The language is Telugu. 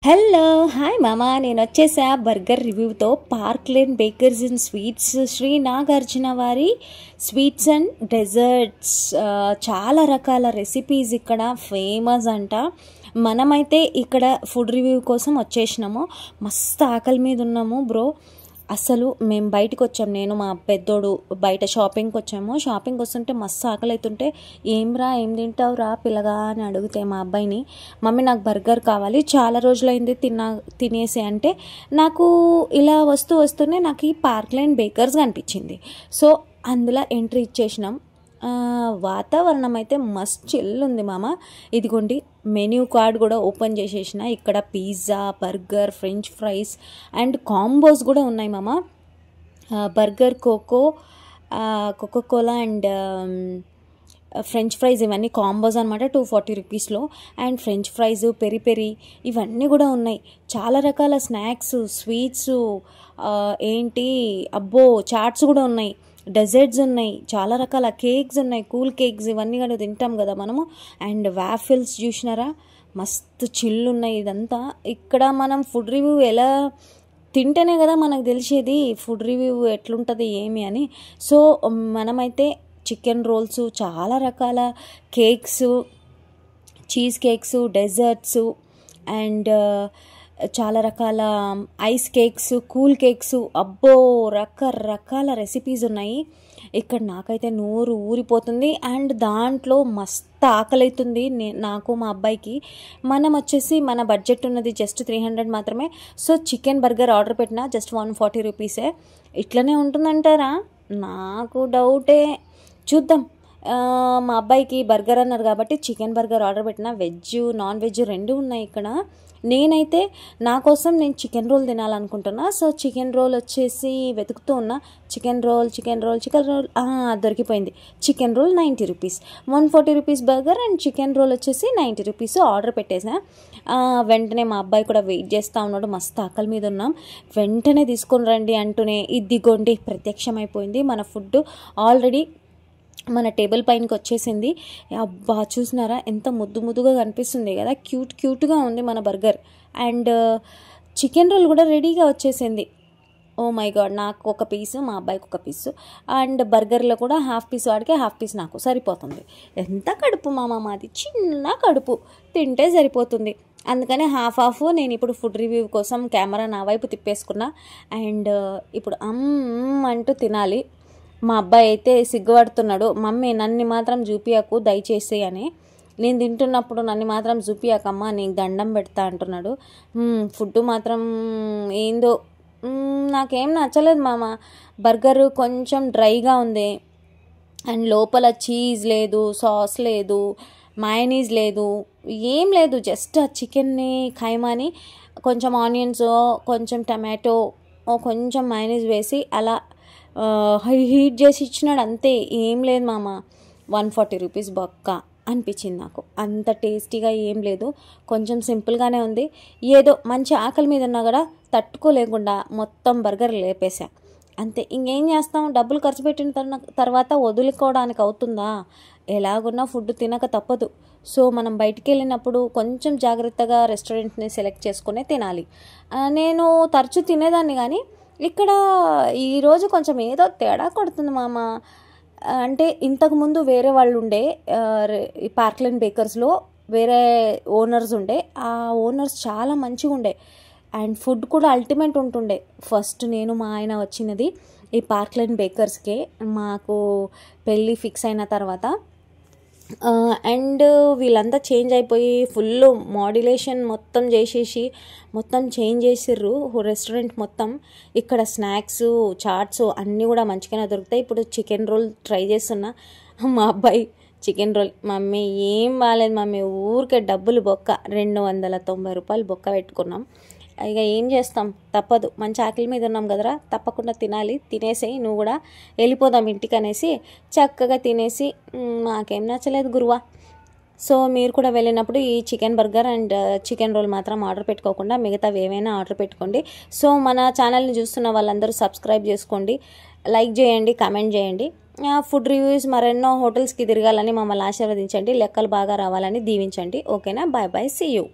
హలో హాయ్ మామా, నేను వచ్చేసా బర్గర్ రివ్యూతో. Park Lane Bakers and Sweets, Sri Nagarjuna వారి స్వీట్స్ అండ్ డెజర్ట్స్. చాలా రకాల రెసిపీస్ ఇక్కడ ఫేమస్ అంట. మనమైతే ఇక్కడ ఫుడ్ రివ్యూ కోసం వచ్చేసినాము. మస్తు ఆకలి మీద ఉన్నాము బ్రో. అసలు మేము బయటకు వచ్చాము, నేను మా పెద్దోడు బయట షాపింగ్కి వచ్చాము. షాపింగ్కి వస్తుంటే మస్తు ఆకలి అవుతుంటే, ఏం తింటావురా పిల్లగా అని అడిగితే మా అబ్బాయిని, మమ్మీ నాకు బర్గర్ కావాలి, చాలా రోజులైంది తినేసి అంటే, నాకు ఇలా వస్తూనే నాకు ఈ పార్క్ లైన్ బేకర్స్ కనిపించింది. సో అందులో ఎంట్రీ ఇచ్చేసినాం. వాతావరణం అయితే మస్తు చిల్ ఉంది మామ. ఇదిగోండి మెన్యూ కార్డ్ కూడా ఓపెన్ చేసేసిన. ఇక్కడ pizza, burger, French fries and combos కూడా ఉన్నాయి మామ. Burger, Coca Cola and French fries ఇవన్నీ కాంబోస్ అనమాట. 240 రూపీస్లో. అండ్ ఫ్రెంచ్ ఫ్రైస్, పెరి ఇవన్నీ కూడా ఉన్నాయి. చాలా రకాల స్నాక్స్, స్వీట్స్, చాట్స్ కూడా ఉన్నాయి, డెజర్ట్స్ ఉన్నాయి, చాలా రకాల కేక్స్ ఉన్నాయి, కూల్ కేక్స్, ఇవన్నీ కూడా తింటాం కదా మనము. అండ్ వాఫిల్స్ చూసినారా, మస్తు చిల్లు ఉన్నాయి. ఇదంతా ఇక్కడ మనం ఫుడ్ రివ్యూ ఎలా తింటేనే కదా మనకు తెలిసేది ఫుడ్ రివ్యూ ఎట్లుంటుంది ఏమి అని. సో మనమైతే చికెన్ రోల్స్, చాలా రకాల cakes, cheese cakes, desserts and చాలా రకాల ఐస్ కేక్స్, కూల్ కేక్స్, రకరకాల రెసిపీస్ ఉన్నాయి ఇక్కడ. నాకైతే నోరు ఊరిపోతుంది. అండ్ దాంట్లో మస్తు ఆకలి అవుతుంది నాకు, మా అబ్బాయికి. మనం వచ్చేసి మన బడ్జెట్ ఉన్నది జస్ట్ 300 మాత్రమే. సో చికెన్ బర్గర్ ఆర్డర్ పెట్టినా జస్ట్ 140 రూపీసే. ఇట్లనే ఉంటుందంటారా? నాకు డౌటే, చూద్దాం. మా అబ్బాయికి బర్గర్ అన్నారు కాబట్టి చికెన్ బర్గర్ ఆర్డర్ పెట్టిన. వెజ్, నాన్ వెజ్ రెండు ఉన్నాయి ఇక్కడ. నేనైతే నా కోసం నేను చికెన్ రోల్ తినాలనుకుంటున్నా. సో చికెన్ రోల్ వచ్చేసి వెతుకుతూ ఉన్నా. చికెన్ రోల్ దొరికిపోయింది. Chicken roll 90 rupees, 140 rupees burger and chicken roll వచ్చేసి 90 రూపీస్ ఆర్డర్ పెట్టేసా. వెంటనే మా అబ్బాయి కూడా వెయిట్ చేస్తూ ఉన్నాడు. మస్తు ఆకలి మీద ఉన్నాం. వెంటనే తీసుకొని రండి అంటూనే ఇదిగోండి ప్రత్యక్షమైపోయింది మన ఫుడ్. ఆల్రెడీ మన టేబుల్ పైనకి వచ్చేసింది. అబ్బా చూసినారా ఎంత ముద్దుగా కనిపిస్తుంది కదా, క్యూట్గా ఉంది మన బర్గర్. అండ్ చికెన్ రోల్ కూడా రెడీగా వచ్చేసింది. ఓ మై గాడ్, నాకు ఒక పీసు, మా అబ్బాయికి ఒక పీసు. అండ్ బర్గర్లో కూడా హాఫ్ పీస్ వాడికి, హాఫ్ పీస్ నాకు సరిపోతుంది. ఎంత కడుపు మాది, చిన్న కడుపు, తింటే సరిపోతుంది. అందుకని హాఫ్ నేను ఇప్పుడు ఫుడ్ రివ్యూ కోసం కెమెరా నా వైపు తిప్పేసుకున్నా. అండ్ ఇప్పుడు అంటూ తినాలి. మా అబ్బాయి అయితే సిగ్గుపడుతున్నాడు, మమ్మీ నన్ను మాత్రం చూపియకు దయచేసి అని. నేను తింటున్నప్పుడు నన్ను మాత్రం చూపియకమ్మా, నీకు దండం పెడతా అంటున్నాడు. ఫుడ్ మాత్రం ఏందో నాకేం నచ్చలేదు మామ. బర్గర్ కొంచెం డ్రైగా ఉంది. అండ్ లోపల చీజ్ లేదు, సాస్ లేదు, మయోనీస్ లేదు, ఏం లేదు. జస్ట్ ఆ చికెన్ని ఖైమాని కొంచెం ఆనియన్స్, కొంచెం టమాటో, కొంచెం మయోనీస్ వేసి అలా హీట్ చేసి ఇచ్చినాడు అంతే. ఏం లేదు మామ. 140 రూపీస్ బొక్క అనిపించింది నాకు. అంత టేస్టీగా ఏం లేదు, కొంచెం సింపుల్గానే ఉంది. ఏదో మంచి ఆకలి మీద ఉన్నా కూడా తట్టుకోలేకుండా మొత్తం బర్గర్ లేపేసా అంతే. ఇంకేం చేస్తాం, డబ్బులు ఖర్చు పెట్టిన తర్వాత వదులుకోవడానికి అవుతుందా? ఎలాగున్నా ఫుడ్ తినక తప్పదు. సో మనం బయటికి వెళ్ళినప్పుడు కొంచెం జాగ్రత్తగా రెస్టారెంట్ని సెలెక్ట్ చేసుకునే తినాలి. నేను తరచూ తినేదాన్ని కానీ ఇక్కడ ఈరోజు కొంచెం ఏదో తేడా కొడుతుంది మామ. అంటే ఇంతకుముందు వేరే వాళ్ళు ఉండే, ఈ పార్క్ లైన్ బేకర్స్లో వేరే ఓనర్స్ ఉండే. ఆ ఓనర్స్ చాలా మంచిగా ఉండే అండ్ ఫుడ్ కూడా అల్టిమేట్ ఉంటుండే. ఫస్ట్ నేను మా ఆయన వచ్చినది ఈ పార్క్ లైన్ బేకర్స్కే, మాకు పెళ్ళి ఫిక్స్ అయిన తర్వాత. అండ్ వీళ్ళంతా చేంజ్ అయిపోయి ఫుల్ మాడ్యులేషన్ మొత్తం చేసేసి మొత్తం చేంజ్ చేసిర్రు రెస్టారెంట్ మొత్తం. ఇక్కడ స్నాక్స్, చాట్స్ అన్నీ కూడా మంచిగానే దొరుకుతాయి. ఇప్పుడు చికెన్ రోల్ ట్రై చేస్తున్నా. మా అబ్బాయి చికెన్ రోల్, మమ్మీ ఏం బాగాలేదు మమ్మీ, ఊరికే డబ్బులు బొక్క, 290 రూపాయలు బొక్క పెట్టుకున్నాం. ఇక ఏం చేస్తాం, తప్పదు. మంచి ఆకలి మీద ఉన్నాం కదరా, తప్పకుండా తినాలి. తినేసి నువ్వు కూడా వెళ్ళిపోదాం ఇంటికి అనేసి చక్కగా తినేసి, మాకేం నచ్చలేదు గురువా. సో మీరు కూడా వెళ్ళినప్పుడు ఈ chicken burger and chicken role మాత్రం ఆర్డర్ పెట్టుకోకుండా మిగతావి ఏమైనా ఆర్డర్ పెట్టుకోండి. సో మన ఛానల్ని చూస్తున్న వాళ్ళందరూ సబ్స్క్రైబ్ చేసుకోండి, లైక్ చేయండి, కామెంట్ చేయండి. ఫుడ్ రివ్యూస్ మరెన్నో హోటల్స్కి తిరగాలని మమ్మల్ని ఆశీర్వదించండి, లెక్కలు బాగా రావాలని దీవించండి. ఓకేనా, బాయ్ బాయ్, సీ యూ.